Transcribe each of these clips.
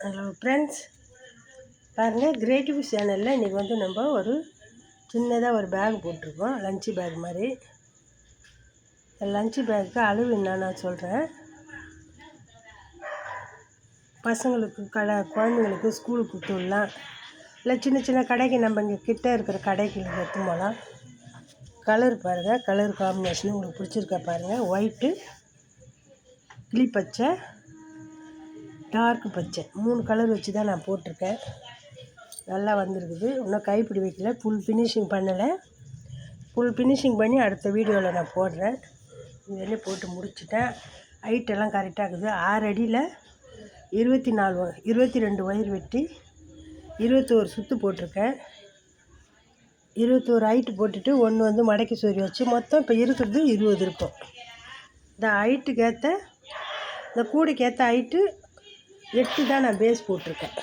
Hello friends, பாருங்கள் creative சேனலில் இன்றைக்கி வந்து நம்ம ஒரு சின்னதாக ஒரு பேக் போட்டிருக்கோம், லஞ்சு பேக் மாதிரி. லஞ்சு பேக்கு அளவு என்னன்னு நான் சொல்கிறேன். பசங்களுக்கு குழந்தைங்களுக்கு ஸ்கூலுக்கு கொடுத்துடலாம், இல்லை சின்ன சின்ன கடைக்கு நம்ம இங்கே கிட்டே இருக்கிற கடைக்கு எடுத்து போகலாம். கலர் பாருங்கள், கலர் காம்பினேஷன் உங்களுக்கு பிடிச்சிருக்கா பாருங்கள். ஒயிட்டு, கிளி பச்சை, டார்க் பச்சை, 3 கலர் வச்சு தான் நான் போட்டிருக்கேன். நல்லா வந்திருக்குது. இன்னும் கைப்பிடி வைக்கல, ஃபுல் ஃபினிஷிங் பண்ணலை. ஃபுல் ஃபினிஷிங் பண்ணி அடுத்த வீடியோவில் நான் போடுறேன். இதே போட்டு முடிச்சுட்டேன். ஹைட்டெல்லாம் கரெக்டாக இருக்குது. 6 அடியில் 22 ஒயர் வெட்டி 21 சுற்று போட்டிருக்கேன். 21 ஹைட்டு போட்டுட்டு ஒன்று வந்து மடக்கி சொறி வச்சு மொத்தம் இப்போ இருக்கிறது 20 இருக்கும். இந்த ஹைட்டுக்கு ஏற்ற, இந்த கூடைக்கு ஏற்ற ஹைட்டு 8 தான் நான் பேஸ் போட்டிருக்கேன்.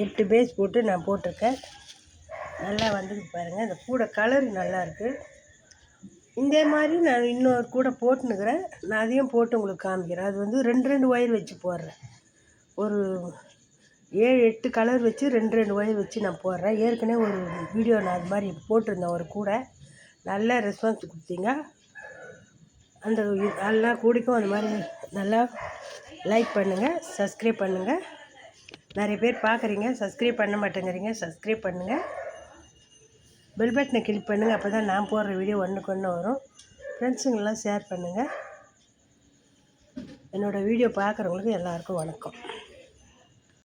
8 பேஸ் போட்டு நான் போட்டிருக்கேன். நல்லா வந்துருக்கு பாருங்கள். இந்த கூடை கலர் நல்லாயிருக்கு. இந்த மாதிரி நான் இன்னொரு கூடை போட்டுன்னுக்கிறேன். நான் அதையும் போட்டு உங்களுக்கு காமிக்கிறேன். அது வந்து 2 ஒயர் வச்சு போடுறேன். ஒரு 7-8 கலர் வச்சு 2 ஒயர் வச்சு நான் போடுறேன். ஏற்கனவே ஒரு வீடியோ நான் அது மாதிரி போட்டிருந்தேன். ஒரு கூடை நல்ல ரெஸ்பான்ஸ் கொடுத்தீங்க. அந்த எல்லா கூடைக்கும் அந்த மாதிரி நல்லா லைக் பண்ணுங்கள், சப்ஸ்கிரைப் பண்ணுங்கள். நிறைய பேர் பார்க்குறீங்க, சப்ஸ்கிரைப் பண்ண மாட்டேங்கிறீங்க. சப்ஸ்கிரைப் பண்ணுங்கள், பெல் பட்டனை கிளிக் பண்ணுங்கள். அப்போ தான் நான் போடுற வீடியோ ஒன்றுக்கு ஒன்று வரும். ஃப்ரெண்ட்ஸுங்கெல்லாம் ஷேர் பண்ணுங்கள். என்னோடய வீடியோ பார்க்குறவங்களுக்கு எல்லாருக்கும் வணக்கம்.